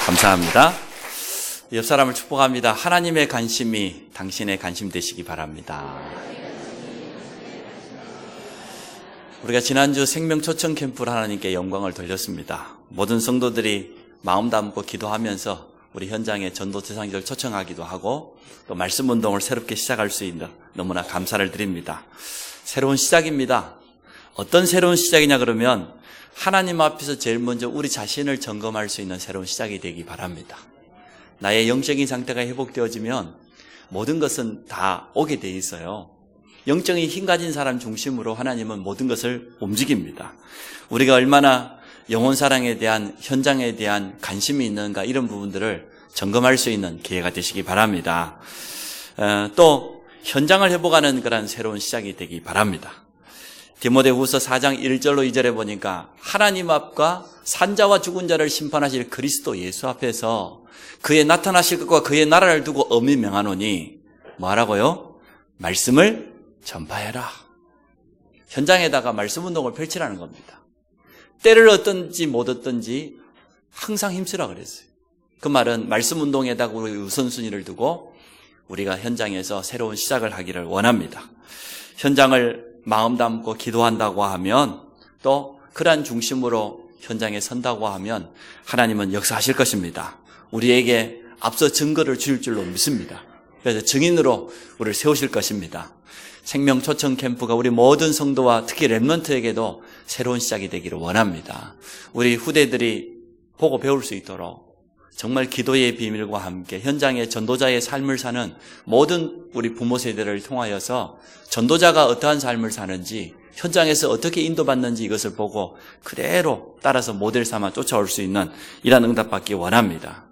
감사합니다. 옆 사람을 축복합니다. 하나님의 관심이 당신의 관심 되시기 바랍니다. 우리가 지난주 생명초청 캠프를 하나님께 영광을 돌렸습니다. 모든 성도들이 마음 담고 기도하면서 우리 현장에 전도 대상자를 초청하기도 하고 또 말씀 운동을 새롭게 시작할 수 있는 너무나 감사를 드립니다. 새로운 시작입니다. 어떤 새로운 시작이냐 그러면 하나님 앞에서 제일 먼저 우리 자신을 점검할 수 있는 새로운 시작이 되기 바랍니다. 나의 영적인 상태가 회복되어지면 모든 것은 다 오게 돼 있어요. 영적인 힘 가진 사람 중심으로 하나님은 모든 것을 움직입니다. 우리가 얼마나 영혼 사랑에 대한 현장에 대한 관심이 있는가 이런 부분들을 점검할 수 있는 기회가 되시기 바랍니다. 또 현장을 회복하는 그런 새로운 시작이 되기 바랍니다. 디모데후서 4장 1절로 2절에 보니까 하나님 앞과 산자와 죽은 자를 심판하실 그리스도 예수 앞에서 그의 나타나실 것과 그의 나라를 두고 엄히 명하노니 뭐하라고요? 말씀을 전파해라. 현장에다가 말씀 운동을 펼치라는 겁니다. 때를 얻든지 못 얻든지 항상 힘쓰라 그랬어요. 그 말은 말씀 운동에다가 우리 우선순위를 두고 우리가 현장에서 새로운 시작을 하기를 원합니다. 현장을 마음 담고 기도한다고 하면 또 그러한 중심으로 현장에 선다고 하면 하나님은 역사하실 것입니다. 우리에게 앞서 증거를 주실 줄로 믿습니다. 그래서 증인으로 우리를 세우실 것입니다. 생명초청 캠프가 우리 모든 성도와 특히 렘넌트에게도 새로운 시작이 되기를 원합니다. 우리 후대들이 보고 배울 수 있도록 정말 기도의 비밀과 함께 현장의 전도자의 삶을 사는 모든 우리 부모 세대를 통하여서 전도자가 어떠한 삶을 사는지 현장에서 어떻게 인도받는지 이것을 보고 그대로 따라서 모델 삼아 쫓아올 수 있는 이런 응답 받기 원합니다.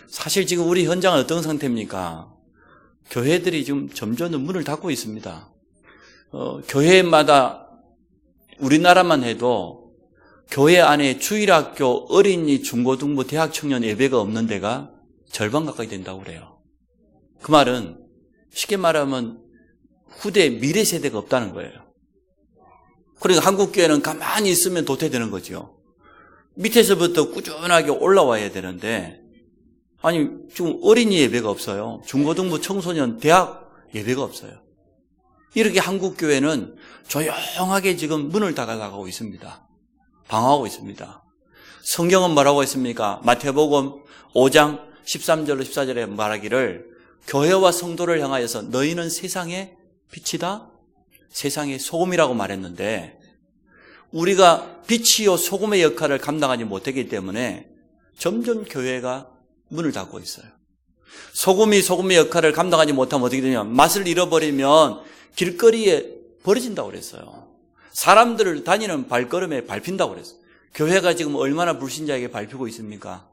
사실 지금 우리 현장은 어떤 상태입니까? 교회들이 지금 점점 문을 닫고 있습니다. 교회마다 우리나라만 해도 교회 안에 주일학교, 어린이, 중고등부, 대학 청년 예배가 없는 데가 절반 가까이 된다고 그래요. 그 말은 쉽게 말하면 후대 미래 세대가 없다는 거예요. 그러니까 한국교회는 가만히 있으면 도태되는 거죠. 밑에서부터 꾸준하게 올라와야 되는데 아니 지금 어린이 예배가 없어요. 중고등부, 청소년, 대학 예배가 없어요. 이렇게 한국교회는 조용하게 지금 문을 닫아가고 있습니다. 방황하고 있습니다. 성경은 뭐라고 했습니까? 마태복음 5장 13절로 14절에 말하기를 교회와 성도를 향하여서 너희는 세상의 빛이다, 세상의 소금이라고 말했는데 우리가 빛이요 소금의 역할을 감당하지 못하기 때문에 점점 교회가 문을 닫고 있어요. 소금이 소금의 역할을 감당하지 못하면 어떻게 되냐면 맛을 잃어버리면 길거리에 버려진다고 그랬어요. 사람들을 다니는 발걸음에 밟힌다고 그랬어요. 교회가 지금 얼마나 불신자에게 밟히고 있습니까?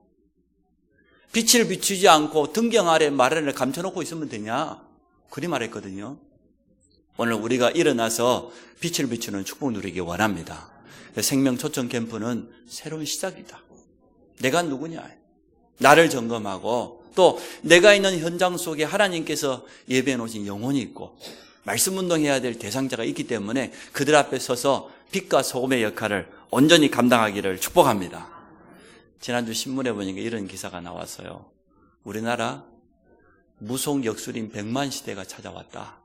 빛을 비추지 않고 등경 아래 마련을 감춰놓고 있으면 되냐? 그리 말했거든요. 오늘 우리가 일어나서 빛을 비추는 축복 누리기 원합니다. 생명초청 캠프는 새로운 시작이다. 내가 누구냐? 나를 점검하고 또 내가 있는 현장 속에 하나님께서 예배해 놓으신 영혼이 있고 말씀 운동해야 될 대상자가 있기 때문에 그들 앞에 서서 빛과 소금의 역할을 온전히 감당하기를 축복합니다. 지난주 신문에 보니까 이런 기사가 나왔어요. 우리나라 무속 역술인 100만 시대가 찾아왔다.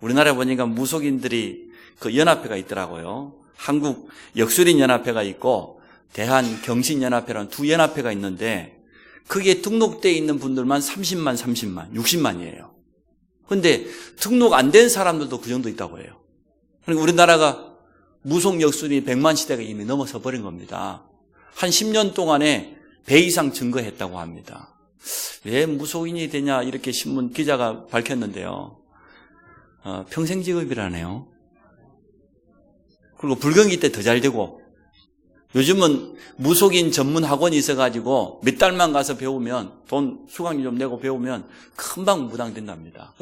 우리나라에 보니까 무속인들이 그 연합회가 있더라고요. 한국 역술인 연합회가 있고 대한 경신 연합회라는 두 연합회가 있는데 그게 등록되어 있는 분들만 30만, 60만이에요. 근데 등록 안 된 사람들도 그 정도 있다고 해요. 그러니까 우리나라가 무속 역술이 100만 시대가 이미 넘어서 버린 겁니다. 한 10년 동안에 배 이상 증거했다고 합니다. 왜 무속인이 되냐 이렇게 신문 기자가 밝혔는데요. 평생 직업이라네요. 그리고 불경기 때 더 잘 되고 요즘은 무속인 전문 학원이 있어가지고 몇 달만 가서 배우면 돈 수강료 좀 내고 배우면 금방 무당된답니다.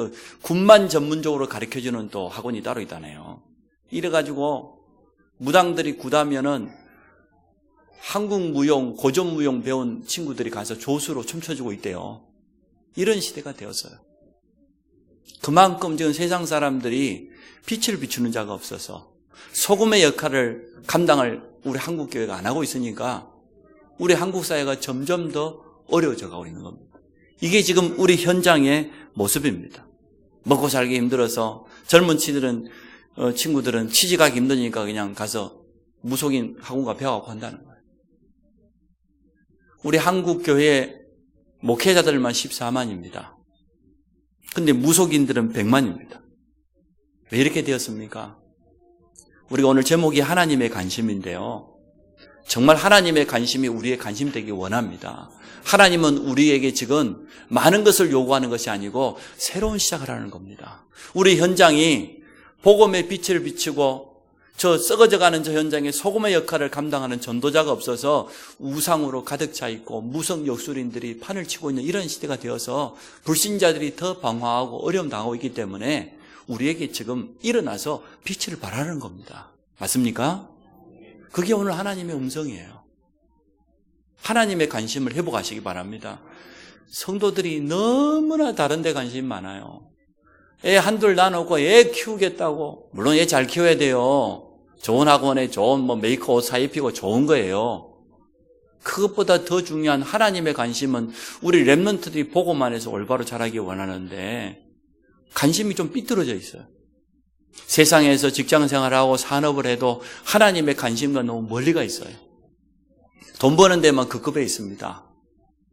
군만 전문적으로 가르쳐주는 또 학원이 따로 있다네요. 이래가지고 무당들이 구다면은 한국 무용, 고전 무용 배운 친구들이 가서 조수로 춤춰주고 있대요. 이런 시대가 되었어요. 그만큼 지금 세상 사람들이 빛을 비추는 자가 없어서 소금의 역할을 감당을 우리 한국교회가 안 하고 있으니까 우리 한국 사회가 점점 더 어려워져 가고 있는 겁니다. 이게 지금 우리 현장의 모습입니다. 먹고 살기 힘들어서 젊은 친구들은 취직하기 힘드니까 그냥 가서 무속인 학원가 배워가고 한다는 거예요. 우리 한국 교회 목회자들만 14만입니다. 근데 무속인들은 100만입니다. 왜 이렇게 되었습니까? 우리가 오늘 제목이 하나님의 관심인데요. 정말 하나님의 관심이 우리의 관심 되기 원합니다. 하나님은 우리에게 지금 많은 것을 요구하는 것이 아니고 새로운 시작을 하는 겁니다. 우리 현장이 복음의 빛을 비추고 저 썩어져가는 저 현장에 소금의 역할을 감당하는 전도자가 없어서 우상으로 가득 차 있고 무성 역술인들이 판을 치고 있는 이런 시대가 되어서 불신자들이 더 방황하고 어려움 당하고 있기 때문에 우리에게 지금 일어나서 빛을 발하는 겁니다. 맞습니까? 그게 오늘 하나님의 음성이에요. 하나님의 관심을 회복하시기 바랍니다. 성도들이 너무나 다른 데 관심이 많아요. 애 한둘 낳아놓고 애 키우겠다고. 물론 애 잘 키워야 돼요. 좋은 학원에 좋은 메이커 옷 사 입히고 좋은 거예요. 그것보다 더 중요한 하나님의 관심은 우리 렘넌트들이 복음만 해서 올바로 자라기 원하는데 관심이 좀 삐뚤어져 있어요. 세상에서 직장생활하고 산업을 해도 하나님의 관심과 너무 멀리 가 있어요. 돈 버는 데만 급급해 있습니다.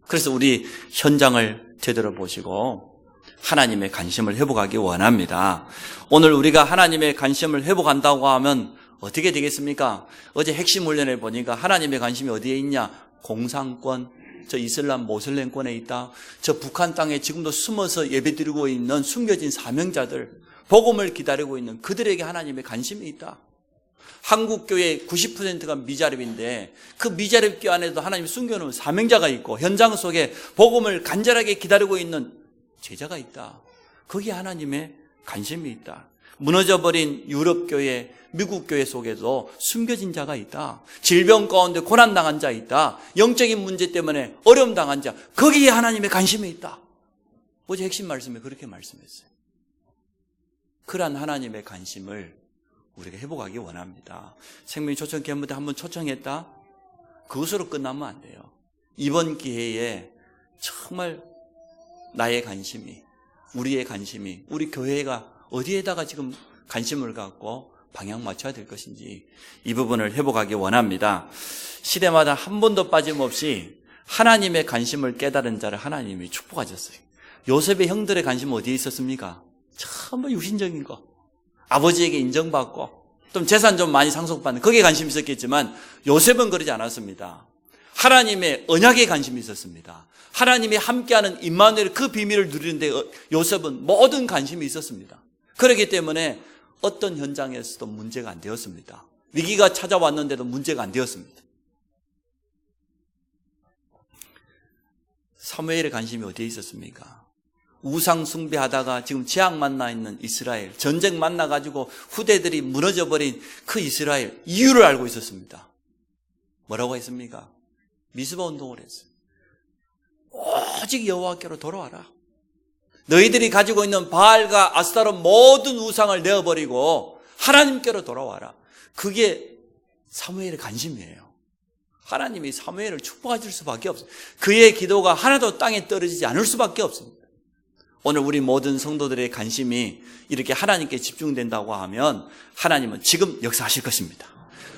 그래서 우리 현장을 제대로 보시고 하나님의 관심을 회복하기 원합니다. 오늘 우리가 하나님의 관심을 회복한다고 하면 어떻게 되겠습니까? 어제 핵심 훈련에 보니까 하나님의 관심이 어디에 있냐? 공산권, 저 이슬람 모슬렘권에 있다. 저 북한 땅에 지금도 숨어서 예배드리고 있는 숨겨진 사명자들, 복음을 기다리고 있는 그들에게 하나님의 관심이 있다. 한국교회 90%가 미자립인데 그 미자립교 안에도 하나님이 숨겨놓은 사명자가 있고 현장 속에 복음을 간절하게 기다리고 있는 제자가 있다. 거기에 하나님의 관심이 있다. 무너져버린 유럽교회, 미국교회 속에도 숨겨진 자가 있다. 질병 가운데 고난당한 자 있다. 영적인 문제 때문에 어려움 당한 자, 거기에 하나님의 관심이 있다. 어제 핵심 말씀에 그렇게 말씀했어요. 그러한 하나님의 관심을 우리가 회복하기 원합니다. 생명의 초청 캠프 한번 초청했다? 그것으로 끝나면 안 돼요. 이번 기회에 정말 나의 관심이, 우리의 관심이, 우리 교회가 어디에다가 지금 관심을 갖고 방향 맞춰야 될 것인지 이 부분을 회복하기 원합니다. 시대마다 한 번도 빠짐없이 하나님의 관심을 깨달은 자를 하나님이 축복하셨어요. 요셉의 형들의 관심은 어디에 있었습니까? 전부 육신적인 거. 아버지에게 인정받고 좀 재산 좀 많이 상속받는 거기에 관심이 있었겠지만 요셉은 그러지 않았습니다. 하나님의 언약에 관심이 있었습니다. 하나님이 함께하는 임마누엘 그 비밀을 누리는데 요셉은 모든 관심이 있었습니다. 그렇기 때문에 어떤 현장에서도 문제가 안 되었습니다. 위기가 찾아왔는데도 문제가 안 되었습니다. 사무엘의 관심이 어디에 있었습니까? 우상 숭배하다가 지금 재앙 만나 있는 이스라엘, 전쟁 만나가지고 후대들이 무너져버린 그 이스라엘 이유를 알고 있었습니다. 뭐라고 했습니까? 미스바 운동을 했어요. 오직 여호와께로 돌아와라. 너희들이 가지고 있는 바알과 아스타롯 모든 우상을 내어버리고 하나님께로 돌아와라. 그게 사무엘의 관심이에요. 하나님이 사무엘을 축복하실 수밖에 없어요. 그의 기도가 하나도 땅에 떨어지지 않을 수밖에 없습니다. 오늘 우리 모든 성도들의 관심이 이렇게 하나님께 집중된다고 하면 하나님은 지금 역사하실 것입니다.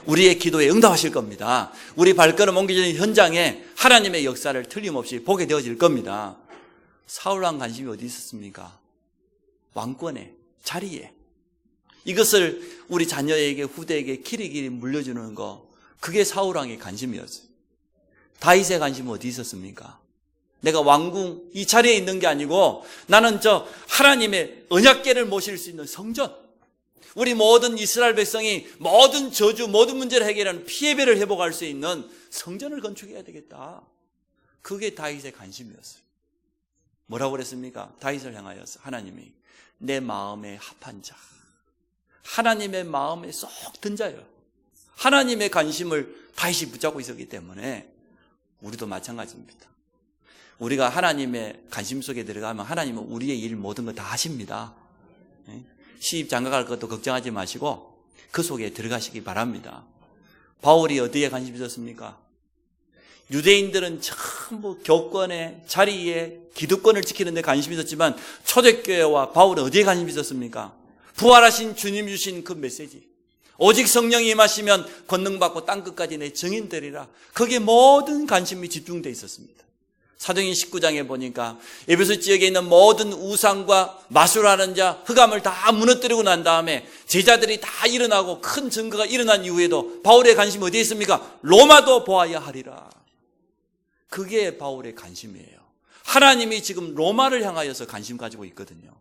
우리의 기도에 응답하실 겁니다. 우리 발걸음 옮겨지는 현장에 하나님의 역사를 틀림없이 보게 되어질 겁니다. 사울왕 관심이 어디 있었습니까? 왕권에, 자리에. 이것을 우리 자녀에게, 후대에게 길이길이 물려주는 거, 그게 사울왕의 관심이었어요. 다윗의 관심은 어디 있었습니까? 내가 왕궁 이 자리에 있는 게 아니고 나는 저 하나님의 언약궤를 모실 수 있는 성전, 우리 모든 이스라엘 백성이 모든 저주, 모든 문제를 해결하는 피해배를 회복할 수 있는 성전을 건축해야 되겠다. 그게 다윗의 관심이었어요. 뭐라고 그랬습니까? 다윗을 향하여서 하나님이 내 마음에 합한 자, 하나님의 마음에 쏙 든 자예요. 하나님의 관심을 다윗이 붙잡고 있었기 때문에 우리도 마찬가지입니다. 우리가 하나님의 관심 속에 들어가면 하나님은 우리의 일 모든 거 다 하십니다. 시집 장가갈 것도 걱정하지 마시고 그 속에 들어가시기 바랍니다. 바울이 어디에 관심이 있었습니까? 유대인들은 전부 교권에, 자리에, 기득권을 지키는 데 관심이 있었지만 초대교회와 바울은 어디에 관심이 있었습니까? 부활하신 주님 주신 그 메시지. 오직 성령이 임하시면 권능받고 땅끝까지 내 증인 되리라. 거기에 모든 관심이 집중되어 있었습니다. 사도행전 19장에 보니까 에베소 지역에 있는 모든 우상과 마술하는 자, 흑암을 다 무너뜨리고 난 다음에 제자들이 다 일어나고 큰 증거가 일어난 이후에도 바울의 관심이 어디에 있습니까? 로마도 보아야 하리라. 그게 바울의 관심이에요. 하나님이 지금 로마를 향하여서 관심 가지고 있거든요.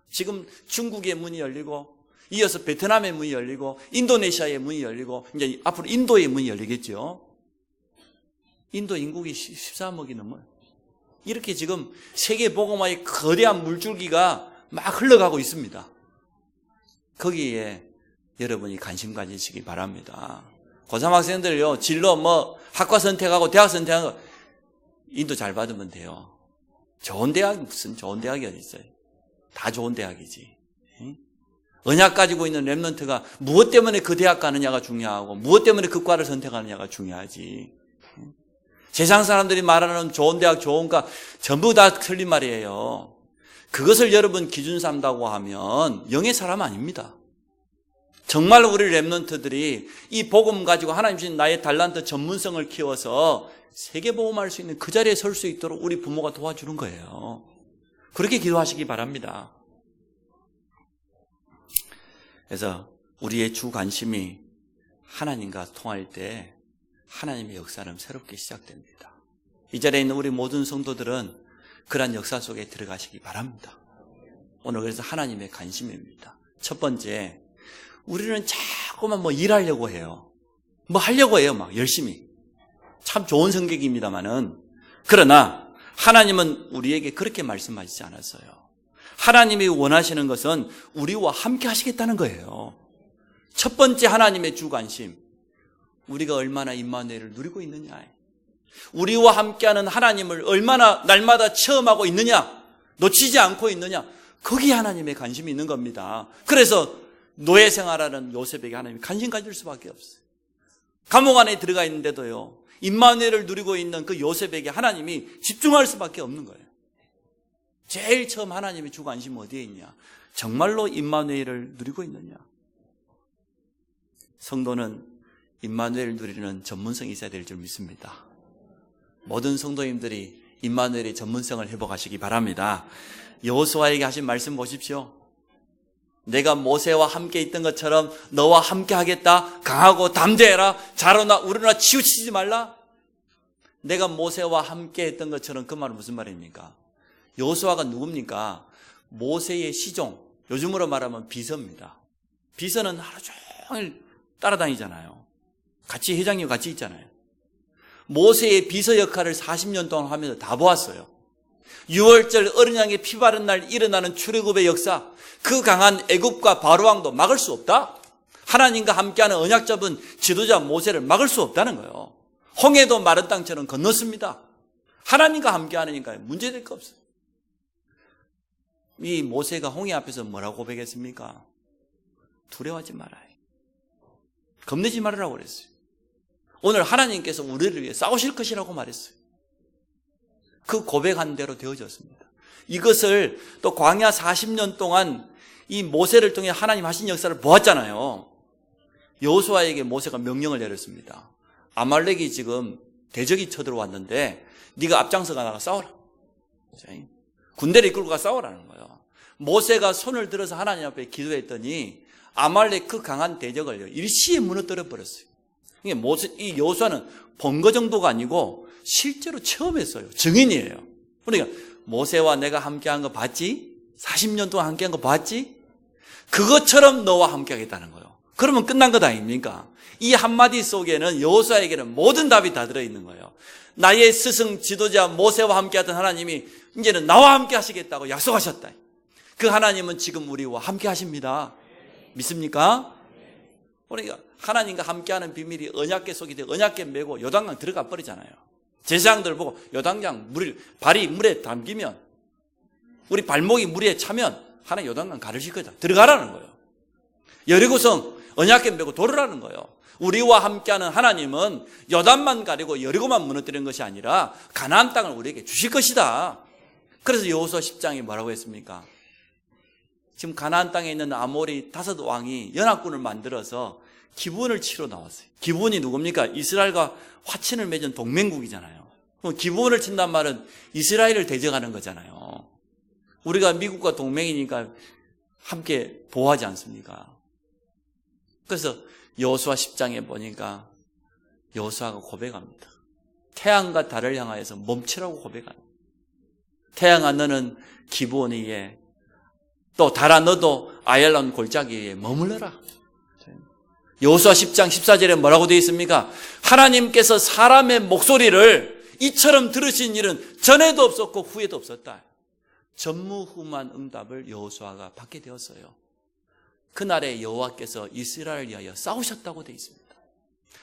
지금 중국의 문이 열리고 이어서 베트남의 문이 열리고 인도네시아의 문이 열리고 이제 앞으로 인도의 문이 열리겠죠. 인도 인구가 13억이 넘어요. 이렇게 지금 세계 복음화의 거대한 물줄기가 막 흘러가고 있습니다. 거기에 여러분이 관심 가지시기 바랍니다. 고3 학생들요, 진로 학과 선택하고 대학 선택하고 인도 잘 받으면 돼요. 좋은 대학이 무슨 좋은 대학이 어디 있어요? 다 좋은 대학이지. 언약 가지고 있는 렘넌트가 무엇 때문에 그 대학 가느냐가 중요하고 무엇 때문에 그 과를 선택하느냐가 중요하지. 세상 사람들이 말하는 좋은 대학, 좋은 과 전부 다 틀린 말이에요. 그것을 여러분 기준 삼다고 하면 영의 사람 아닙니다. 정말 우리 렘넌트들이 이 복음 가지고 하나님 주신 나의 달란트 전문성을 키워서 세계 복음할 수 있는 그 자리에 설 수 있도록 우리 부모가 도와주는 거예요. 그렇게 기도하시기 바랍니다. 그래서 우리의 주 관심이 하나님과 통할 때 하나님의 역사는 새롭게 시작됩니다. 이 자리에 있는 우리 모든 성도들은 그러한 역사 속에 들어가시기 바랍니다. 오늘 그래서 하나님의 관심입니다. 첫 번째, 우리는 자꾸만 일하려고 해요. 하려고 해요, 막 열심히. 참 좋은 성격입니다만은, 그러나 하나님은 우리에게 그렇게 말씀하시지 않았어요. 하나님이 원하시는 것은 우리와 함께 하시겠다는 거예요. 첫 번째 하나님의 주 관심, 우리가 얼마나 임마누엘을 누리고 있느냐, 우리와 함께하는 하나님을 얼마나 날마다 체험하고 있느냐, 놓치지 않고 있느냐, 거기에 하나님의 관심이 있는 겁니다. 그래서 노예 생활하는 요셉에게 하나님이 관심 가질 수밖에 없어요. 감옥 안에 들어가 있는데도요, 임마누엘을 누리고 있는 그 요셉에게 하나님이 집중할 수밖에 없는 거예요. 제일 처음 하나님의 주 관심은 어디에 있냐? 정말로 임마누엘을 누리고 있느냐? 성도는 임마누엘을 누리는 전문성이 있어야 될 줄 믿습니다. 모든 성도님들이 임마누엘의 전문성을 회복하시기 바랍니다. 여호수아에게 하신 말씀 보십시오. 내가 모세와 함께 있던 것처럼 너와 함께 하겠다. 강하고 담대해라. 자로나 우러나 치우치지 말라. 내가 모세와 함께 했던 것처럼, 그 말은 무슨 말입니까? 여호수아가 누굽니까? 모세의 시종, 요즘으로 말하면 비서입니다. 비서는 하루 종일 따라다니잖아요. 같이 회장님 같이 있잖아요. 모세의 비서 역할을 40년 동안 하면서 다 보았어요. 6월절 어린 양의 피 바른 날 일어나는 출애굽의 역사, 그 강한 애굽과 바로왕도 막을 수 없다. 하나님과 함께하는 언약 잡은 지도자 모세를 막을 수 없다는 거예요. 홍해도 마른 땅처럼 건넜습니다. 하나님과 함께하니까 문제될 거 없어요. 이 모세가 홍해 앞에서 뭐라고 고백했습니까? 두려워하지 말아요. 겁내지 말으라고 그랬어요. 오늘 하나님께서 우리를 위해 싸우실 것이라고 말했어요. 그 고백한 대로 되어졌습니다. 이것을 또 광야 40년 동안 이 모세를 통해 하나님 하신 역사를 보았잖아요. 여호수아에게 모세가 명령을 내렸습니다. 아말렉이 지금 대적이 쳐들어왔는데 네가 앞장서가 나가 싸워라. 군대를 이끌고 가 싸우라는 거예요. 모세가 손을 들어서 하나님 앞에 기도했더니 아말렉 그 강한 대적을 일시에 무너뜨려 버렸어요. 이 여호수아는 본 거 정도가 아니고 실제로 체험했어요. 증인이에요. 그러니까 모세와 내가 함께한 거 봤지? 40년 동안 함께한 거 봤지? 그것처럼 너와 함께하겠다는 거예요. 그러면 끝난 것 아닙니까? 이 한마디 속에는 여호수아에게는 모든 답이 다 들어있는 거예요. 나의 스승 지도자 모세와 함께하던 하나님이 이제는 나와 함께 하시겠다고 약속하셨다. 그 하나님은 지금 우리와 함께 하십니다. 믿습니까? 그러니까 하나님과 함께하는 비밀이 언약궤 속이 되고 언약궤 메고 요단강 들어가 버리잖아요. 제사장들 보고 요단강 발이 물에 담기면, 우리 발목이 물에 차면 하나님 요단강 가르칠 거다. 들어가라는 거예요. 여리고성 언약궤 메고 돌으라는 거예요. 우리와 함께하는 하나님은 요단만 가리고 여리고만 무너뜨리는 것이 아니라 가나안 땅을 우리에게 주실 것이다. 그래서 여호수아 10장에 뭐라고 했습니까? 지금 가나안 땅에 있는 아모리 5 왕이 연합군을 만들어서 기브온을 치러 나왔어요. 기브온이 누굽니까? 이스라엘과 화친을 맺은 동맹국이잖아요. 그럼 기브온을 친단 말은 이스라엘을 대적하는 거잖아요. 우리가 미국과 동맹이니까 함께 보호하지 않습니까? 그래서 여호수아 10장에 보니까 여호수아가 고백합니다. 태양과 달을 향하여서 멈추라고 고백합니다. 태양아 너는 기브온 위에, 또 달아 너도 아얄론 골짜기 위에 머물러라. 여호수아 10장 14절에 뭐라고 되어 있습니까? 하나님께서 사람의 목소리를 이처럼 들으신 일은 전에도 없었고 후에도 없었다. 전무후무한 응답을 여호수아가 받게 되었어요. 그날에 여호와께서 이스라엘을 위하여 싸우셨다고 되어 있습니다.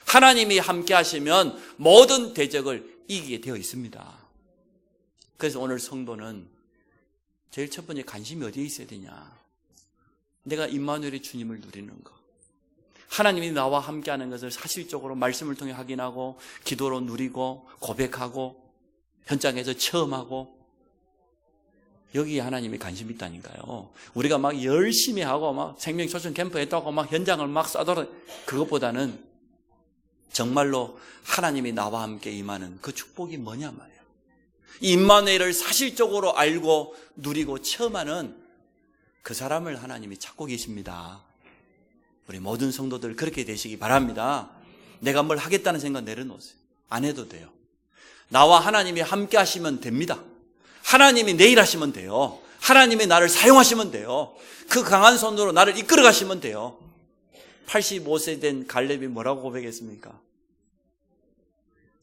하나님이 함께 하시면 모든 대적을 이기게 되어 있습니다. 그래서 오늘 성도는 제일 첫 번째 관심이 어디에 있어야 되냐? 내가 임마누엘의 주님을 누리는 것. 하나님이 나와 함께하는 것을 사실적으로 말씀을 통해 확인하고 기도로 누리고 고백하고 현장에서 체험하고, 여기에 하나님이 관심이 있다니까요. 우리가 막 열심히 하고 막 생명초청 캠프 했다고 막 현장을 막 쏴돌아, 그것보다는 정말로 하나님이 나와 함께 임하는 그 축복이 뭐냐 말이에요. 임마누엘을 사실적으로 알고 누리고 체험하는 그 사람을 하나님이 찾고 계십니다. 우리 모든 성도들 그렇게 되시기 바랍니다. 내가 뭘 하겠다는 생각 내려놓으세요. 안 해도 돼요. 나와 하나님이 함께 하시면 됩니다. 하나님이 내 일 하시면 돼요. 하나님이 나를 사용하시면 돼요. 그 강한 손으로 나를 이끌어 가시면 돼요. 85세 된 갈렙이 뭐라고 고백했습니까?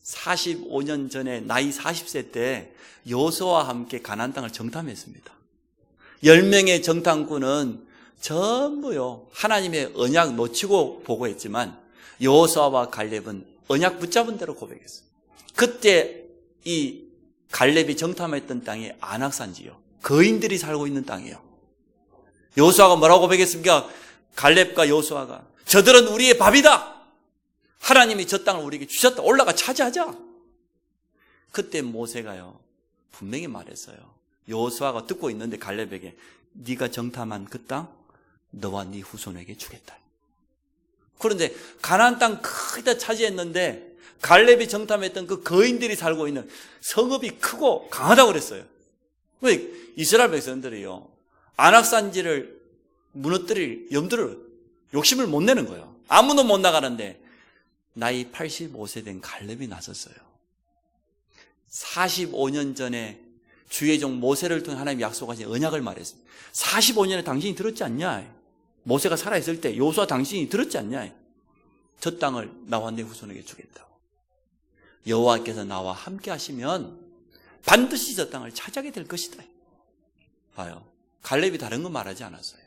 45년 전에 나이 40세 때 여호수아와 함께 가나안 땅을 정탐했습니다. 10명의 정탐꾼은 전부요 하나님의 언약 놓치고 보고했지만 여호수아와 갈렙은 언약 붙잡은 대로 고백했어요. 그때 이 갈렙이 정탐했던 땅이 안악산지요, 거인들이 살고 있는 땅이에요. 여호수아가 뭐라고 고백했습니까? 갈렙과 여호수아가 저들은 우리의 밥이다. 하나님이 저 땅을 우리에게 주셨다. 올라가 차지하자. 그때 모세가요 분명히 말했어요. 여호수아가 듣고 있는데 갈렙에게 네가 정탐한 그 땅 너와 네 후손에게 주겠다. 그런데 가나안 땅 크게 차지했는데 갈렙이 정탐했던 그 거인들이 살고 있는 성읍이 크고 강하다고 그랬어요. 왜? 이스라엘 백성들이요 안악산지를 무너뜨릴 염두를, 욕심을 못 내는 거예요. 아무도 못 나가는데 나이 85세 된 갈렙이 나섰어요. 45년 전에 주의 종 모세를 통해 하나님이 약속하신 언약을 말했습니다. 45년에 당신이 들었지 않냐? 모세가 살아있을 때 여호수아 당신이 들었지 않냐? 저 땅을 나와 내 후손에게 주겠다고. 여호와께서 나와 함께 하시면 반드시 저 땅을 차지하게 될 것이다. 봐요. 갈렙이 다른 건 말하지 않았어요.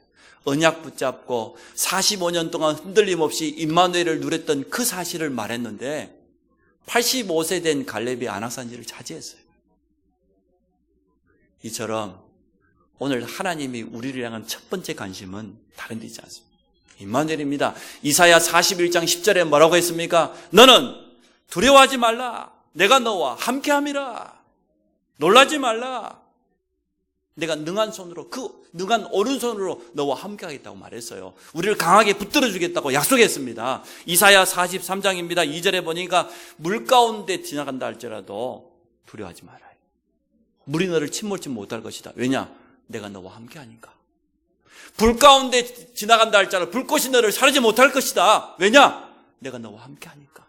언약 붙잡고 45년 동안 흔들림 없이 임마누엘을 누렸던 그 사실을 말했는데 85세 된 갈렙이 안악산지를 차지했어요. 이처럼 오늘 하나님이 우리를 향한 첫 번째 관심은 다른 데 있지 않습니다. 임마누엘입니다. 이사야 41장 10절에 뭐라고 했습니까? 너는 두려워하지 말라. 내가 너와 함께함이라. 놀라지 말라. 내가 능한 손으로, 그 능한 오른손으로 너와 함께하겠다고 말했어요. 우리를 강하게 붙들어 주겠다고 약속했습니다. 이사야 43장입니다. 2절에 보니까 물 가운데 지나간다 할지라도 두려워하지 말아요. 물이 너를 침몰치 못할 것이다. 왜냐? 내가 너와 함께하니까. 불 가운데 지나간다 할지라도 불꽃이 너를 사르지 못할 것이다. 왜냐? 내가 너와 함께하니까.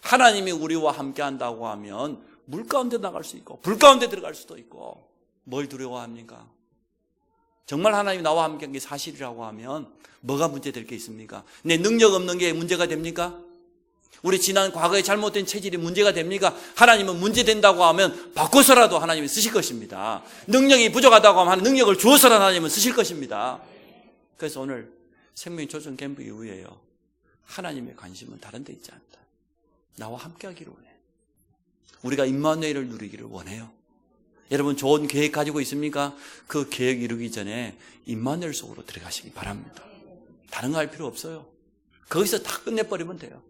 하나님이 우리와 함께한다고 하면 물 가운데 나갈 수 있고 불 가운데 들어갈 수도 있고, 뭘 두려워합니까? 정말 하나님이 나와 함께한 게 사실이라고 하면 뭐가 문제될 게 있습니까? 내 능력 없는 게 문제가 됩니까? 우리 지난 과거에 잘못된 체질이 문제가 됩니까? 하나님은 문제된다고 하면 바꿔서라도 하나님이 쓰실 것입니다. 능력이 부족하다고 하면 능력을 주어서라도 하나님은 쓰실 것입니다. 그래서 오늘 생명초청 캠프 이후에요, 하나님의 관심은 다른 데 있지 않다. 나와 함께하기를 원해요. 우리가 임마누엘을 누리기를 원해요. 여러분 좋은 계획 가지고 있습니까? 그 계획 이루기 전에 임마누엘 속으로 들어가시기 바랍니다. 다른 거 할 필요 없어요. 거기서 다 끝내버리면 돼요.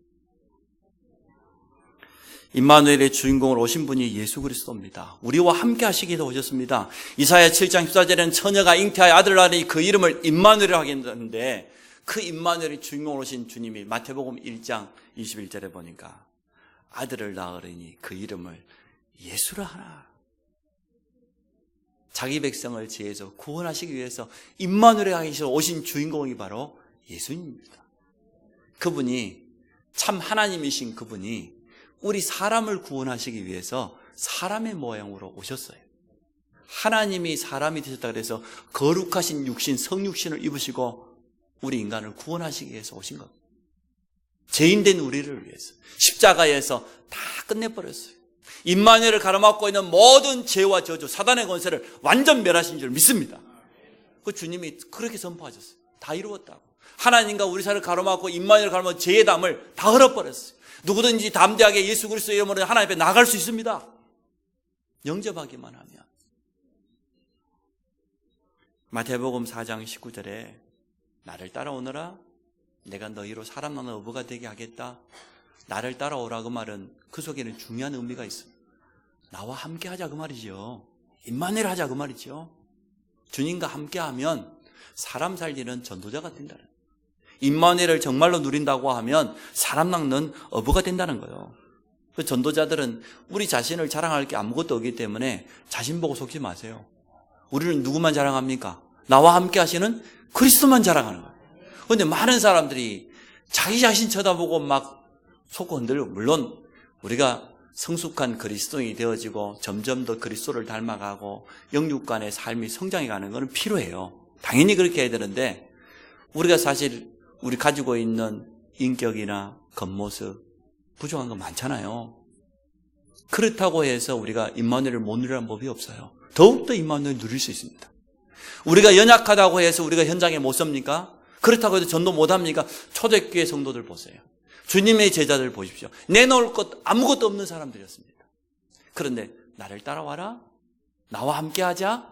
임마누엘의 주인공으로 오신 분이 예수 그리스도입니다. 우리와 함께 하시기 위해서 오셨습니다. 이사야 7장 14절에는 처녀가 잉태하여 아들을 낳으니 그 이름을 임마누엘이라고 하겠는데, 그 임마누엘의 주인공으로 오신 주님이 마태복음 1장 21절에 보니까 아들을 낳으리니 그 이름을 예수라 하라. 자기 백성을 지혜에서 구원하시기 위해서 임마누엘에 하시서 오신 주인공이 바로 예수님입니다. 그분이 참 하나님이신 그분이 우리 사람을 구원하시기 위해서 사람의 모양으로 오셨어요. 하나님이 사람이 되셨다 그래서 거룩하신 육신, 성육신을 입으시고 우리 인간을 구원하시기 위해서 오신 겁니다. 죄인된 우리를 위해서 십자가에서 다 끝내버렸어요. 임마누엘을 가로막고 있는 모든 죄와 저주, 사단의 권세를 완전 멸하신 줄 믿습니다. 그 주님이 그렇게 선포하셨어요. 다 이루었다고. 하나님과 우리 사이를 가로막고 임마누엘을 가로막고 죄의 담을 다 헐어버렸어요. 누구든지 담대하게 예수 그리스도의 이름으로 하나님 앞에 나갈 수 있습니다. 영접하기만 하면. 마태복음 4장 19절에 나를 따라오너라 내가 너희로 사람 낳는 어부가 되게 하겠다. 나를 따라오라 그 말은 그 속에는 중요한 의미가 있습니다. 나와 함께 하자 그 말이죠. 임마누엘 하자 그 말이죠. 주님과 함께 하면 사람 살리는 전도자가 된다는 거예요. 임마누엘을 정말로 누린다고 하면 사람 낚는 어부가 된다는 거예요. 그 전도자들은 우리 자신을 자랑할 게 아무것도 없기 때문에 자신 보고 속지 마세요. 우리는 누구만 자랑합니까? 나와 함께 하시는 그리스도만 자랑하는 거예요. 그런데 많은 사람들이 자기 자신 쳐다보고 막 속 흔들고, 물론 우리가 성숙한 그리스도인이 되어지고 점점 더 그리스도를 닮아가고 영육 간의 삶이 성장해가는 것은 필요해요. 당연히 그렇게 해야 되는데, 우리가 사실 우리 가지고 있는 인격이나 겉모습 부족한 거 많잖아요. 그렇다고 해서 우리가 임마누엘을 못 누리라는 법이 없어요. 더욱더 임마누엘을 누릴 수 있습니다. 우리가 연약하다고 해서 우리가 현장에 못 섭니까? 그렇다고 해서 전도 못 합니까? 초대교회 성도들 보세요. 주님의 제자들 보십시오. 내놓을 것 아무것도 없는 사람들이었습니다. 그런데 나를 따라와라, 나와 함께 하자,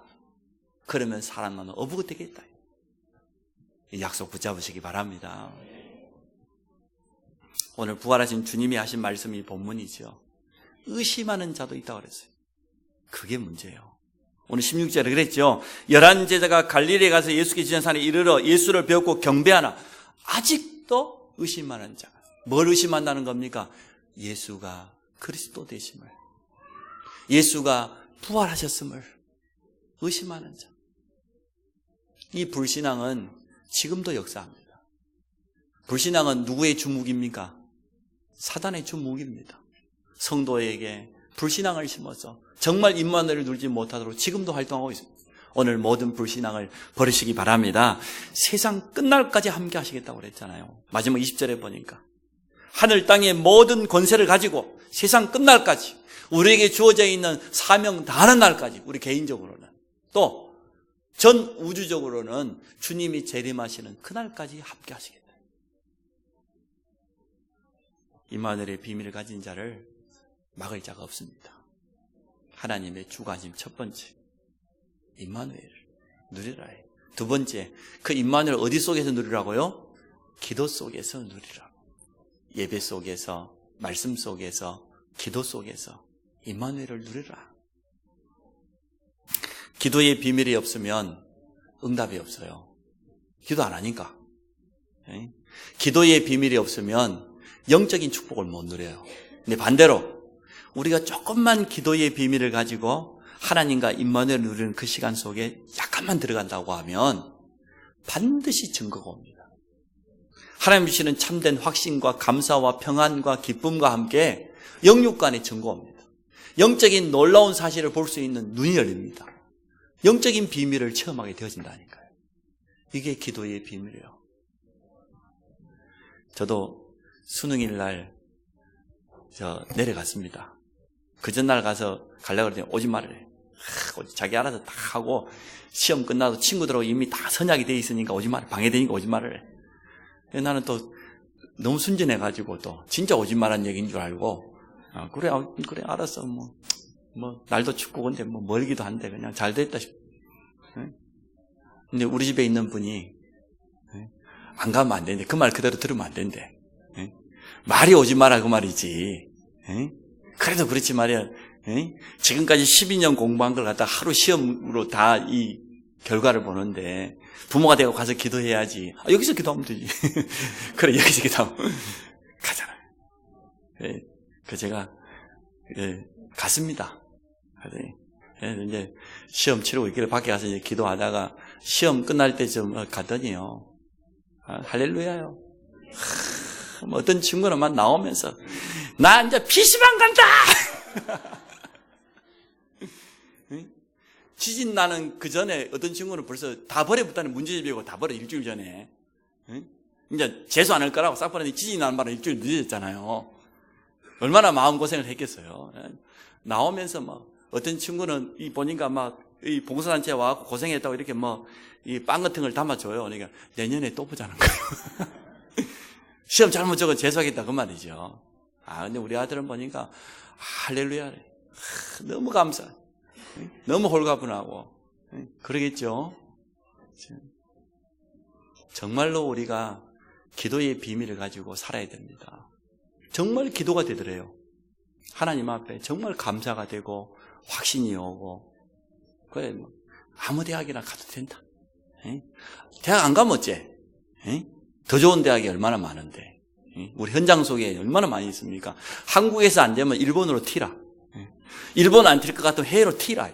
그러면 사람 나는 어부가 되겠다. 이 약속 붙잡으시기 바랍니다. 오늘 부활하신 주님이 하신 말씀이 본문이죠. 의심하는 자도 있다고 그랬어요. 그게 문제예요. 오늘 16절에 그랬죠. 11제자가 갈릴리에 가서 예수께 지전 산에 이르러 예수를 배웠고 경배하나 아직도 의심하는 자. 뭘 의심한다는 겁니까? 예수가 그리스도 되심을, 예수가 부활하셨음을 의심하는 자. 이 불신앙은 지금도 역사합니다. 불신앙은 누구의 주묵입니까? 사단의 주묵입니다. 성도에게 불신앙을 심어서 정말 임마누엘을 누리지 못하도록 지금도 활동하고 있습니다. 오늘 모든 불신앙을 버리시기 바랍니다. 세상 끝날까지 함께 하시겠다고 그랬잖아요. 마지막 20절에 보니까 하늘 땅의 모든 권세를 가지고 세상 끝날까지, 우리에게 주어져 있는 사명 다하는 날까지, 우리 개인적으로는 또 전 우주적으로는 주님이 재림하시는 그날까지 함께 하시겠다. 임마누엘의 비밀을 가진 자를 막을 자가 없습니다. 하나님의 주관심 첫 번째, 임마누엘을 누리라 해요. 두 번째, 그 임마누엘 어디 속에서 누리라고요? 기도 속에서 누리라고. 예배 속에서, 말씀 속에서, 기도 속에서 임마누엘을 누리라. 기도의 비밀이 없으면 응답이 없어요. 기도 안 하니까. 기도의 비밀이 없으면 영적인 축복을 못 누려요. 근데 반대로 우리가 조금만 기도의 비밀을 가지고 하나님과 임마누엘을 누리는 그 시간 속에 약간만 들어간다고 하면 반드시 증거가 옵니다. 하나님 주시는 참된 확신과 감사와 평안과 기쁨과 함께 영육 간의 증거가 옵니다. 영적인 놀라운 사실을 볼 수 있는 눈이 열립니다. 영적인 비밀을 체험하게 되어진다니까요. 이게 기도의 비밀이에요. 저도 수능일 날 내려갔습니다. 그 전날 가서 가려고 그랬더니 오지 말래. 자기 알아서 다 하고 시험 끝나도 친구들하고 이미 다 선약이 돼 있으니까 오지 말래. 방해되니까 오지 말래. 나는 또 너무 순진해가지고 또 진짜 오지 말란 얘기인 줄 알고 그래 알았어. 뭐 날도 춥고 근데 뭐 멀기도 한데 그냥 잘 됐다 싶어. 근데 우리 집에 있는 분이 안 가면 안 되는데 그 말 그대로 들으면 안 된대. 예? 말이 오지 마라 그 말이지. 예? 그래도 그렇지 말이야. 예? 지금까지 12년 공부한 걸 갖다 하루 시험으로 다 이 결과를 보는데 부모가 되고 가서 기도해야지. 여기서 기도하면 되지. 그래 여기서 기도하면 가잖아. 예? 그 제가 갔습니다. 이제 시험 치르고 있길래 밖에 가서 이제 기도하다가 시험 끝날 때쯤 갔더니요. 할렐루야요. 뭐 어떤 친구는 막 나오면서 나 이제 PC방 간다. 지진 나는 그 전에 어떤 친구는 벌써 다 버려부터는 문제집이고 다 버려 일주일 전에. 이제 재수 안 할 거라고 싹 버렸는데 지진 나는 바람에 일주일 늦어졌잖아요. 얼마나 마음고생을 했겠어요. 나오면서 뭐 어떤 친구는 이 보니까 막 이 봉사단체 와서 고생했다고 이렇게 뭐 이 빵 같은 걸 담아줘요. 그러니까 내년에 또 보자는 거예요. 시험 잘못 적어 재수하겠다 그 말이죠. 근데 우리 아들은 보니까 할렐루야. 너무 감사. 너무 홀가분하고 그러겠죠. 정말로 우리가 기도의 비밀을 가지고 살아야 됩니다. 정말 기도가 되더래요. 하나님 앞에 정말 감사가 되고 확신이 오고 그래 뭐 아무 대학이나 가도 된다. 대학 안 가면 어째? 더 좋은 대학이 얼마나 많은데 우리 현장 속에 얼마나 많이 있습니까? 한국에서 안 되면 일본으로 튀라. 일본 안 튈 것 같으면 해외로 튀라.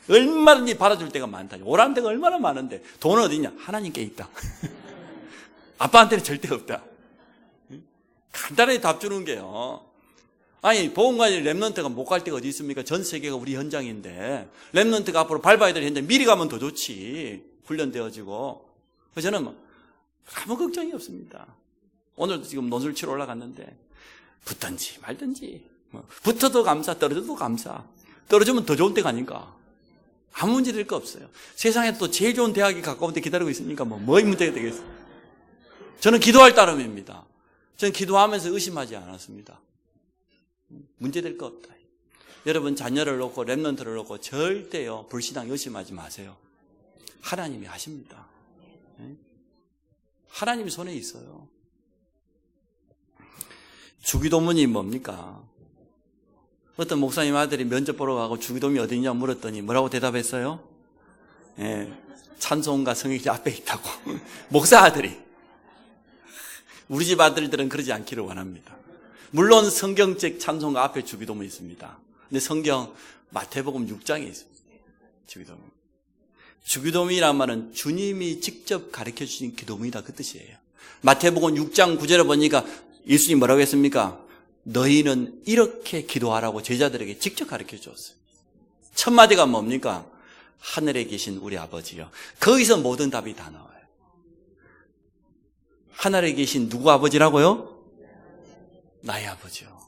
얼마든지 받아줄 데가 많다. 오라는 데가 얼마나 많은데 돈은 어디 있냐? 하나님께 있다. 아빠한테는 절대 없다. 간단하게 답 주는 게요. 아니 보험관리 랩런트가 못 갈 데가 어디 있습니까? 전 세계가 우리 현장인데 랩런트가 앞으로 밟아야 될 현장 미리 가면 더 좋지. 훈련되어지고. 그래서 저는 뭐 아무 걱정이 없습니다. 오늘도 지금 논술 치러 올라갔는데 붙든지 말든지 붙어도 감사, 떨어져도 감사. 떨어지면 더 좋은 데가 아닌가. 아무 문제 될 거 없어요. 세상에 또 제일 좋은 대학이 가까운 데 기다리고 있으니까 뭐의 문제가 되겠어요. 저는 기도할 따름입니다. 저는 기도하면서 의심하지 않았습니다. 문제될 거 없다. 여러분 자녀를 놓고 랩런트를 놓고 절대요 불신앙 의심하지 마세요. 하나님이 하십니다. 하나님이 손에 있어요. 주기도문이 뭡니까? 어떤 목사님 아들이 면접 보러 가고 주기도문이 어디 있냐고 물었더니 뭐라고 대답했어요? 찬송가 성경이 앞에 있다고. 목사 아들이. 우리 집 아들들은 그러지 않기를 원합니다. 물론 성경책 찬송가 앞에 주기도문이 있습니다. 근데 성경 마태복음 6장에 있습니다. 주기도문. 주기도문이란 말은 주님이 직접 가르쳐 주신 기도문이다 그 뜻이에요. 마태복음 6장 9절에 보니까 예수님이 뭐라고 했습니까? 너희는 이렇게 기도하라고 제자들에게 직접 가르쳐 줬어요. 첫 마디가 뭡니까? 하늘에 계신 우리 아버지요. 거기서 모든 답이 다 나와요. 하늘에 계신 누구 아버지라고요? 나의 아버지요.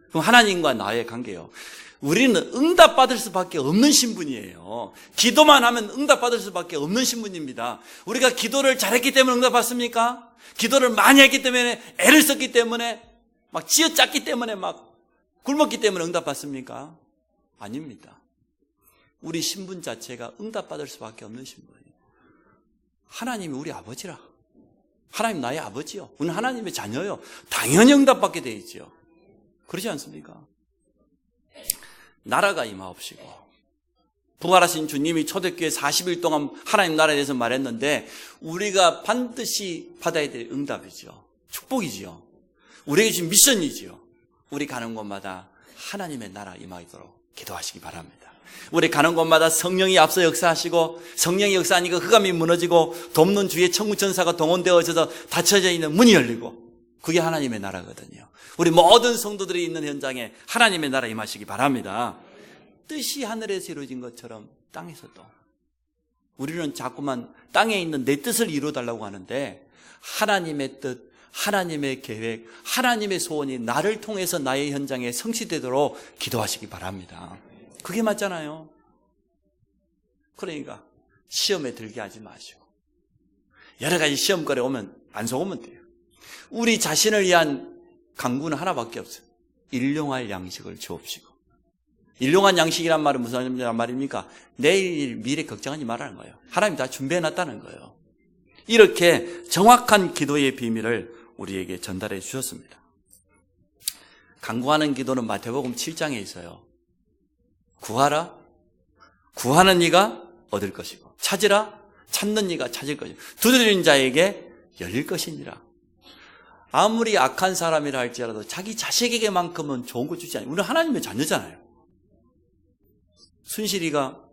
그럼 하나님과 나의 관계요. 우리는 응답받을 수밖에 없는 신분이에요. 기도만 하면 응답받을 수밖에 없는 신분입니다. 우리가 기도를 잘했기 때문에 응답받습니까? 기도를 많이 했기 때문에 애를 썼기 때문에 막 쥐어짰기 때문에 막 굶었기 때문에 응답받습니까? 아닙니다. 우리 신분 자체가 응답받을 수밖에 없는 신분이에요. 하나님이 우리 아버지라. 하나님 나의 아버지요. 우리는 하나님의 자녀요. 당연히 응답받게 되어 있죠. 그러지 않습니까? 나라가 임하옵시고 부활하신 주님이 초대교회 40일 동안 하나님 나라에 대해서 말했는데 우리가 반드시 받아야 될 응답이죠. 축복이지요. 우리에게 지금 미션이지요. 우리 가는 곳마다 하나님의 나라 임하도록 기도하시기 바랍니다. 우리 가는 곳마다 성령이 앞서 역사하시고 성령이 역사하니까 흑암이 무너지고 돕는 주의 천국 천사가 동원되어져서 닫혀져 있는 문이 열리고 그게 하나님의 나라거든요. 우리 모든 성도들이 있는 현장에 하나님의 나라 임하시기 바랍니다. 뜻이 하늘에서 이루어진 것처럼 땅에서도. 우리는 자꾸만 땅에 있는 내 뜻을 이루어달라고 하는데 하나님의 뜻, 하나님의 계획, 하나님의 소원이 나를 통해서 나의 현장에 성취되도록 기도하시기 바랍니다. 그게 맞잖아요. 그러니까 시험에 들게 하지 마시고 여러 가지 시험거리 오면 안 속으면 돼요. 우리 자신을 위한 강구는 하나밖에 없어요. 일용할 양식을 주옵시고. 일용할 양식이란 말은 무슨 말입니까? 내일 미래 걱정하지 말라는 거예요. 하나님 다 준비해놨다는 거예요. 이렇게 정확한 기도의 비밀을 우리에게 전달해 주셨습니다. 간구하는 기도는 마태복음 7장에 있어요. 구하라, 구하는 이가 얻을 것이고, 찾으라, 찾는 이가 찾을 것이고, 두드리는 자에게 열릴 것이니라. 아무리 악한 사람이라 할지라도 자기 자식에게만큼은 좋은 거 주지 않아요. 우리는 하나님의 자녀잖아요. 순실이가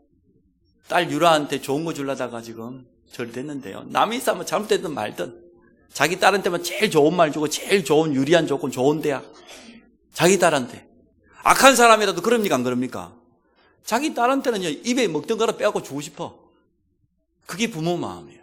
딸 유라한테 좋은 거 주려다가 지금 절됐는데요. 남이 있으면 잘못됐든 말든 자기 딸한테만 제일 좋은 말 주고 제일 좋은 유리한 조건, 좋은 대학, 자기 딸한테. 악한 사람이라도 그럽니까 안 그럽니까? 자기 딸한테는요, 입에 먹던 거라 빼갖고 주고 싶어. 그게 부모 마음이에요.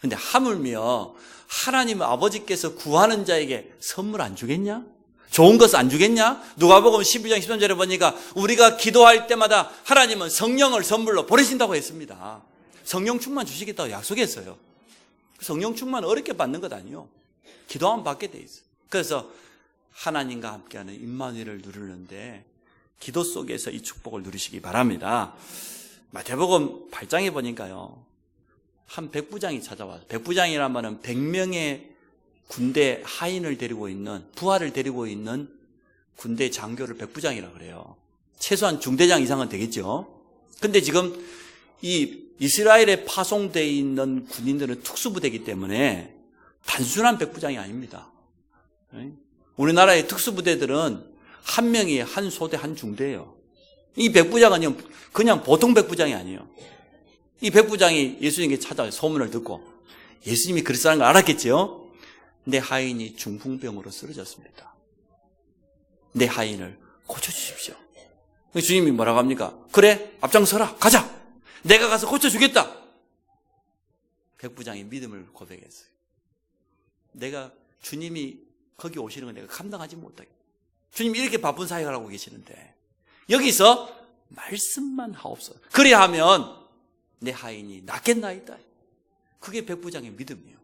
근데 하물며 하나님 아버지께서 구하는 자에게 선물 안 주겠냐? 좋은 것을 안 주겠냐? 누가복음 12장 13절에 보니까 우리가 기도할 때마다 하나님은 성령을 선물로 보내신다고 했습니다. 성령 충만 주시겠다고 약속했어요. 성령 충만 어렵게 받는 것 아니에요. 기도하면 받게 돼 있어요. 그래서 하나님과 함께하는 임마누엘을 누리는데 기도 속에서 이 축복을 누리시기 바랍니다. 마태복음 8장에 보니까요, 한 백부장이 찾아와서, 백부장이라면 100명의 군대 하인을 데리고 있는, 부하를 데리고 있는 군대 장교를 백부장이라고 그래요. 최소한 중대장 이상은 되겠죠. 근데 지금 이 이스라엘에 파송되어 있는 군인들은 특수부대이기 때문에 단순한 백부장이 아닙니다. 우리나라의 특수부대들은 한 명이 한 소대 한 중대예요. 이 백부장은 그냥 보통 백부장이 아니에요. 이 백부장이 예수님께 찾아와 소문을 듣고, 예수님이 그리스도라는 걸 알았겠죠. 내 하인이 중풍병으로 쓰러졌습니다. 내 하인을 고쳐주십시오. 주님이 뭐라고 합니까? 그래, 앞장서라, 가자. 내가 가서 고쳐주겠다. 백부장이 믿음을 고백했어요. 내가 주님이 거기 오시는 걸 내가 감당하지 못하겠다. 주님이 이렇게 바쁜 사역을 하고 계시는데 여기서 말씀만 하옵소서. 그래야 하면 내 하인이 낫겠나이다. 그게 백부장의 믿음이에요.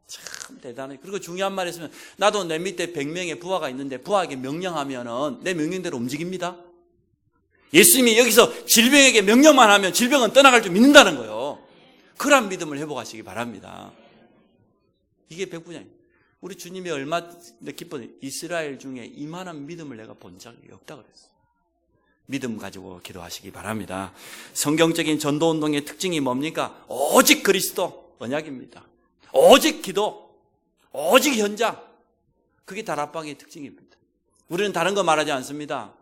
참 대단해. 그리고 중요한 말 했으면, 나도 내 밑에 100명의 부하가 있는데 부하에게 명령하면은 내 명령대로 움직입니다. 예수님이 여기서 질병에게 명령만 하면 질병은 떠나갈 줄 믿는다는 거예요. 그런 믿음을 회복하시기 바랍니다. 이게 백부장입니다. 우리 주님이 얼마나 기뻐요. 이스라엘 중에 이만한 믿음을 내가 본 적이 없다 그랬어요. 믿음 가지고 기도하시기 바랍니다. 성경적인 전도운동의 특징이 뭡니까? 오직 그리스도, 언약입니다. 오직 기도, 오직 현장. 그게 다락방의 특징입니다. 우리는 다른 거 말하지 않습니다.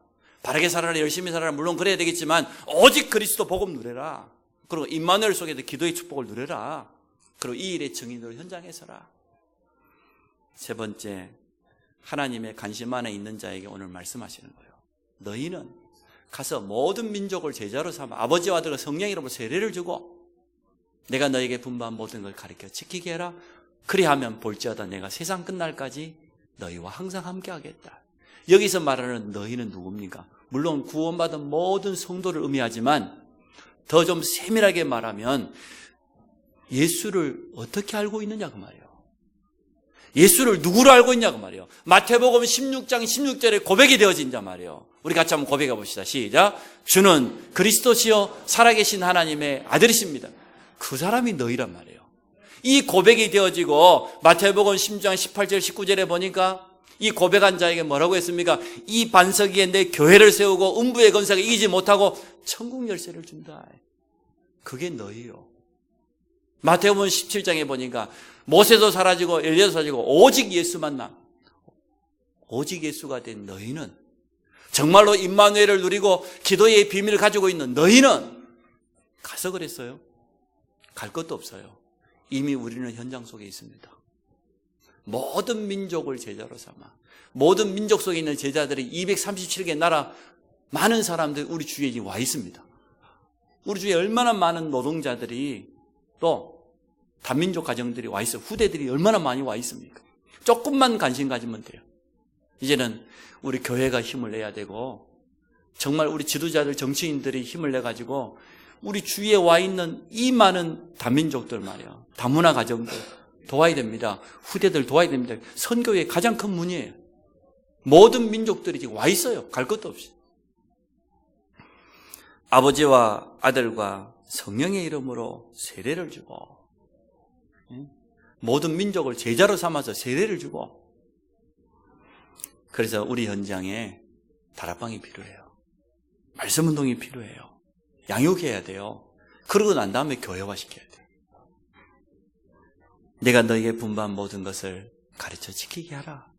바르게 살아라, 열심히 살아라, 물론 그래야 되겠지만 오직 그리스도 복음 누려라. 그리고 임마누엘 속에서 기도의 축복을 누려라. 그리고 이 일의 증인으로 현장에 서라. 세 번째, 하나님의 관심 안에 있는 자에게 오늘 말씀하시는 거예요. 너희는 가서 모든 민족을 제자로 삼아 아버지와 아들과 성령 이름으로 세례를 주고 내가 너에게 분부한 모든 걸 가르쳐 지키게 해라. 그리하면 볼지어다 내가 세상 끝날까지 너희와 항상 함께 하겠다. 여기서 말하는 너희는 누굽니까? 물론 구원받은 모든 성도를 의미하지만 더 좀 세밀하게 말하면 예수를 어떻게 알고 있느냐 그 말이에요. 예수를 누구로 알고 있냐고 말이에요. 마태복음 16장 16절에 고백이 되어진다 말이에요. 우리 같이 한번 고백해 봅시다. 시작. 주는 그리스도시요 살아계신 하나님의 아들이십니다. 그 사람이 너희란 말이에요. 이 고백이 되어지고 마태복음 16장 18절 19절에 보니까 이 고백한 자에게 뭐라고 했습니까? 이 반석 위에 내 교회를 세우고 음부의 권세가 이기지 못하고 천국 열쇠를 준다. 그게 너희요. 마태복음 17장에 보니까 모세도 사라지고 엘리야도 사라지고 오직 예수만 남. 오직 예수가 된 너희는, 정말로 임마누엘을 누리고 기도의 비밀을 가지고 있는 너희는 가서 그랬어요? 갈 것도 없어요. 이미 우리는 현장 속에 있습니다. 모든 민족을 제자로 삼아 모든 민족 속에 있는 제자들이 237개 나라 많은 사람들이 우리 주위에 와 있습니다. 우리 주위에 얼마나 많은 노동자들이 또 다민족 가정들이 와 있어요. 후대들이 얼마나 많이 와 있습니까? 조금만 관심 가지면 돼요. 이제는 우리 교회가 힘을 내야 되고 정말 우리 지도자들, 정치인들이 힘을 내가지고 우리 주위에 와 있는 이 많은 다민족들 말이야, 다문화 가정들 도와야 됩니다. 후대들 도와야 됩니다. 선교의 가장 큰 문이에요. 모든 민족들이 지금 와 있어요. 갈 것도 없이. 아버지와 아들과 성령의 이름으로 세례를 주고 모든 민족을 제자로 삼아서 세례를 주고. 그래서 우리 현장에 다락방이 필요해요. 말씀 운동이 필요해요. 양육해야 돼요. 그러고 난 다음에 교회화 시켜야 돼요. 내가 너에게 분부한 모든 것을 가르쳐 지키게 하라.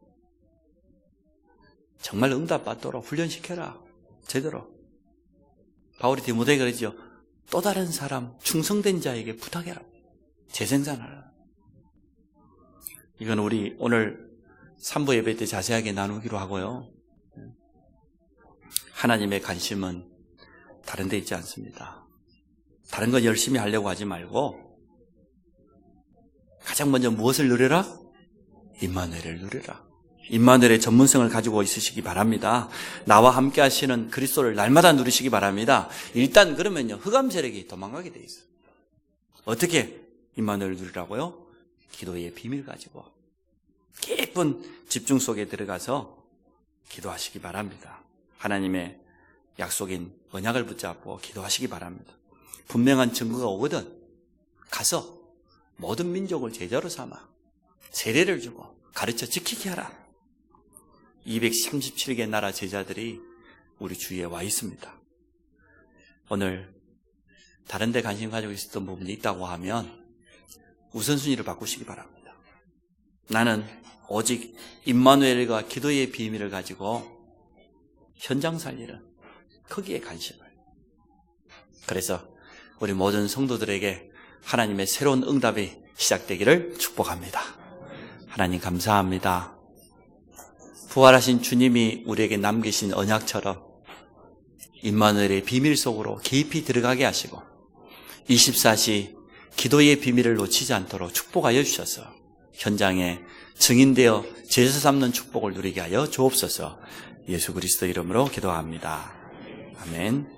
정말 응답받도록 훈련시켜라. 제대로. 바울이 디모데에게 그러죠. 또 다른 사람, 충성된 자에게 부탁해라. 재생산하라. 이건 우리 오늘 3부 예배 때 자세하게 나누기로 하고요. 하나님의 관심은 다른 데 있지 않습니다. 다른 건 열심히 하려고 하지 말고 가장 먼저 무엇을 누려라? 임마누엘을 누려라. 임마누엘의 전문성을 가지고 있으시기 바랍니다. 나와 함께 하시는 그리스도를 날마다 누리시기 바랍니다. 일단 그러면요, 흑암 세력이 도망가게 돼 있어요. 어떻게 임마누엘을 누리라고요? 기도의 비밀 가지고 깊은 집중 속에 들어가서 기도하시기 바랍니다. 하나님의 약속인 언약을 붙잡고 기도하시기 바랍니다. 분명한 증거가 오거든 가서 모든 민족을 제자로 삼아 세례를 주고 가르쳐 지키게 하라. 237개 나라 제자들이 우리 주위에 와 있습니다. 오늘 다른 데 관심 가지고 있었던 부분이 있다고 하면 우선순위를 바꾸시기 바랍니다. 나는 오직 임마누엘과 기도의 비밀을 가지고 현장 살리는 거기에 관심을. 그래서 우리 모든 성도들에게 하나님의 새로운 응답이 시작되기를 축복합니다. 하나님 감사합니다. 부활하신 주님이 우리에게 남기신 언약처럼 임마누엘의 비밀 속으로 깊이 들어가게 하시고 24시 기도의 비밀을 놓치지 않도록 축복하여 주셔서 현장에 증인되어 제자 삼는 축복을 누리게 하여 주옵소서. 예수 그리스도 이름으로 기도합니다. 아멘.